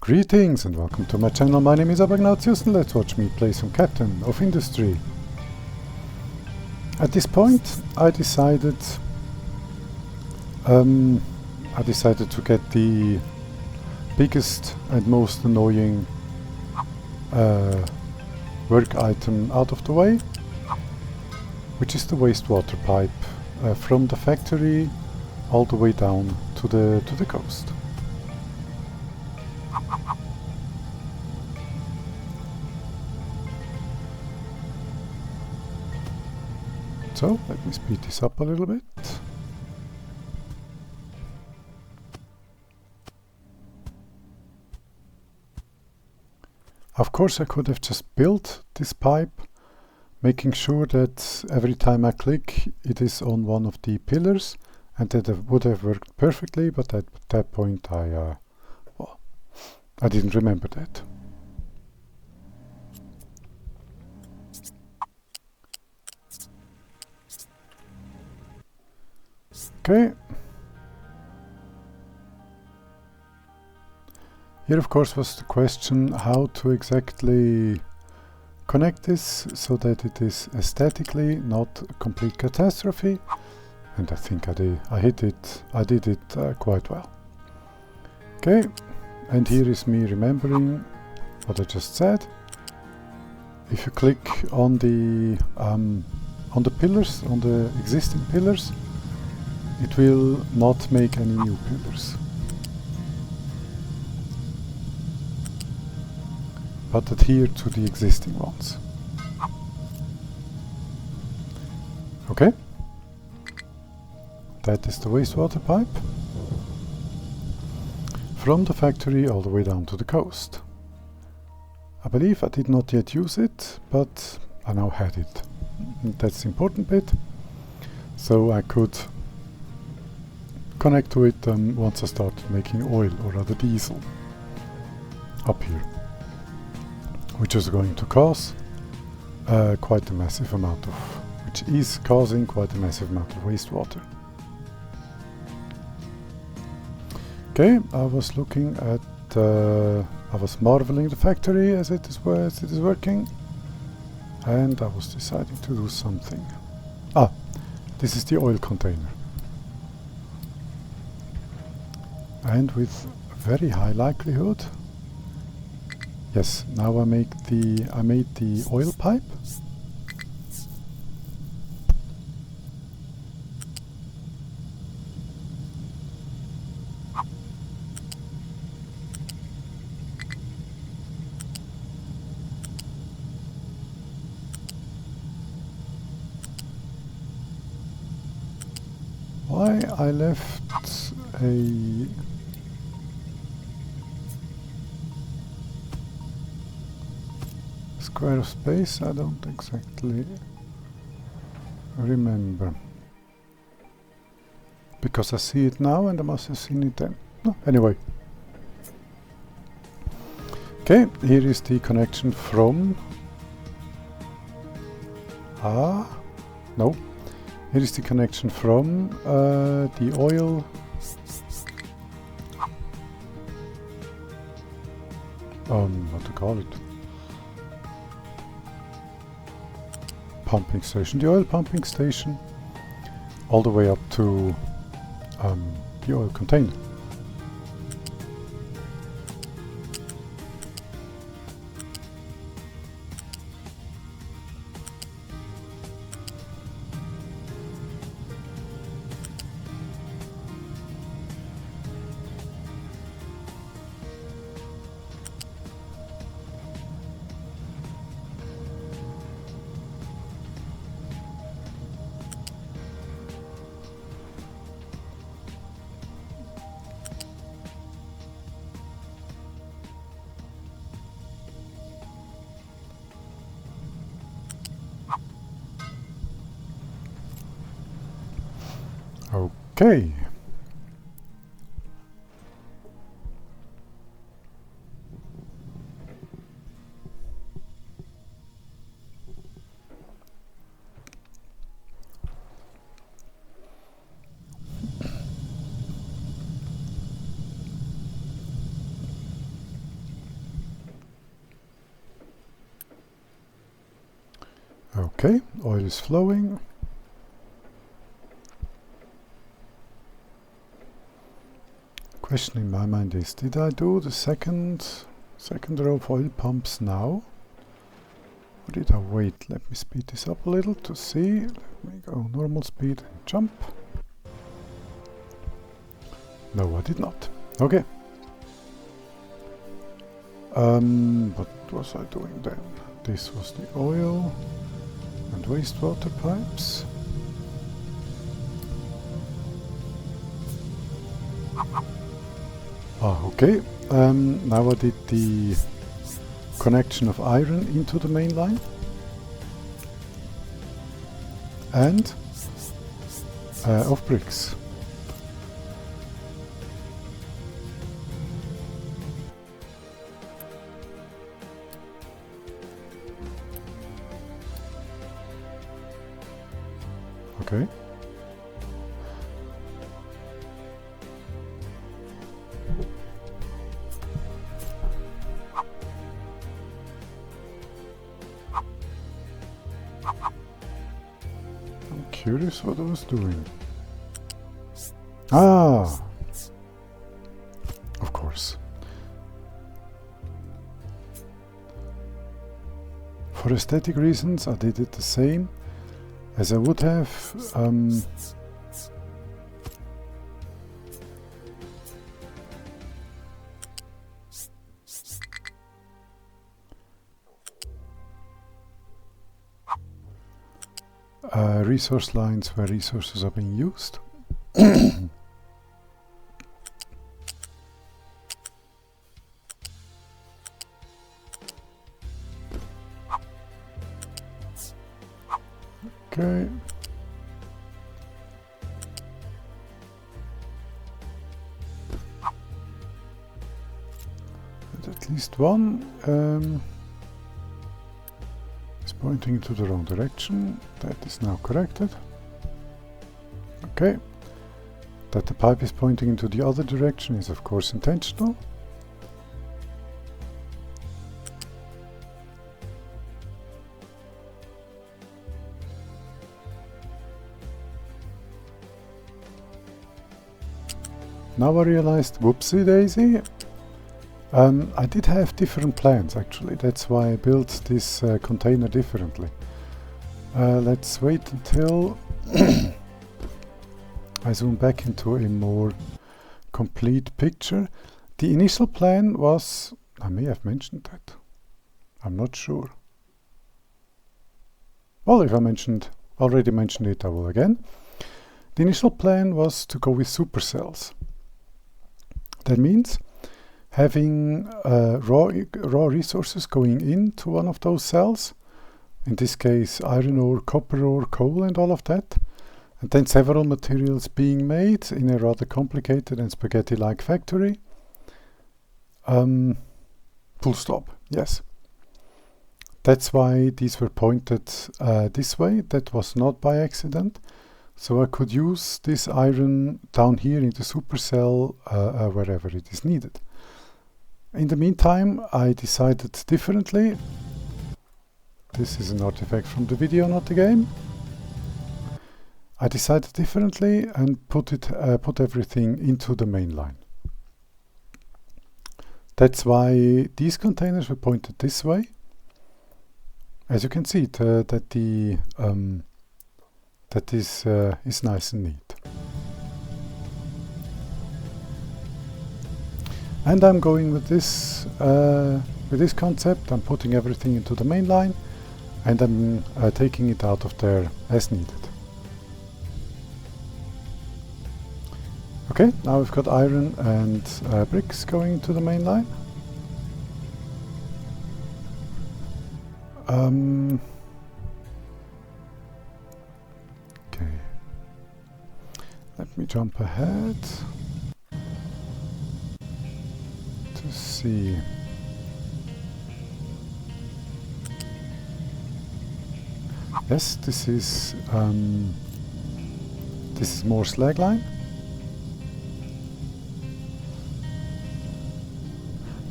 Greetings and welcome to my channel. My name is Abagnatius and let's watch me play some Captain of Industry. At this point I decided to get the biggest and most annoying work item out of the way, which is the wastewater pipe from the factory all the way down to the coast. So let me speed this up a little bit. Of course I could have just built this pipe, making sure that every time I click it is on one of the pillars, and that would have worked perfectly, but at that point I didn't remember that. Okay. Here of course was the question how to exactly connect this so that it is aesthetically not a complete catastrophe, and I think I did it quite well. Okay, and here is me remembering what I just said. If you click on the pillars, on the existing pillars, it will not make any new pillars, but adhere to the existing ones. Okay, that is the wastewater pipe from the factory all the way down to the coast. I believe I did not yet use it, but I now had it. That's the important bit, so I could connect to it once I started making oil, or rather diesel, up here, which is going to cause quite a massive amount of, which is causing quite a massive amount of wastewater. Okay, I was looking at, I was marveling the factory as it is working, and I was deciding to do something. This is the oil container. And with very high likelihood, yes, now I made the oil pipe. Why I left a square of space, I don't exactly remember, because I see it now and I must have seen it then. No, anyway. Okay, here is the connection from no, here is the connection from the oil what to call it, pumping station, the oil pumping station, all the way up to the oil container. Okay. Okay, oil is flowing. Question in my mind is, did I do the second row of oil pumps now? Or did I wait? Let me speed this up a little to see. Let me go normal speed and jump. No, I did not. Okay. What was I doing then? This was the oil and wastewater pipes. Okay. Now I did the connection of iron into the main line. And of bricks. Okay. I'm curious what I was doing. Ah! Of course. For aesthetic reasons, I did it the same as I would have resource lines where resources are being used. Okay. And at least one is pointing into the wrong direction. That is now corrected. Okay. That the pipe is pointing into the other direction is of course intentional. Now I realized, whoopsie daisy, I did have different plans actually, that's why I built this container differently. Let's wait until I zoom back into a more complete picture. The initial plan was, I may have mentioned that, I'm not sure. Well, if I already mentioned it, I will again. The initial plan was to go with supercells. That means having raw resources going into one of those cells, in this case iron ore, copper ore, coal and all of that, and then several materials being made in a rather complicated and spaghetti-like factory. Full stop, yes. That's why these were pointed this way. That was not by accident. So I could use this iron down here in the supercell wherever it is needed. In the meantime, I decided differently. This is an artifact from the video, not the game. I decided differently and put everything into the main line. That's why these containers were pointed this way. As you can see, that is nice and neat. And I'm going with this concept. I'm putting everything into the main line and I'm taking it out of there as needed. Okay, now we've got iron and bricks going into the main line. Okay, let me jump ahead to see. Yes, this is more slag line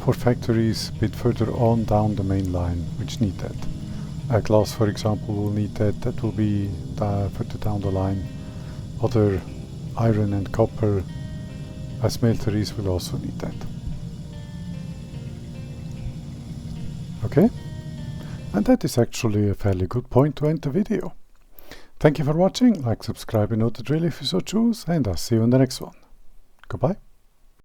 for factories a bit further on down the main line which need that. Glass, for example, will need that. That will be further down the line. Other iron and copper smelteries will also need that. Okay, and that is actually a fairly good point to end the video. Thank you for watching. Like, subscribe, and know the drill if you so choose, and I'll see you in the next one. Goodbye.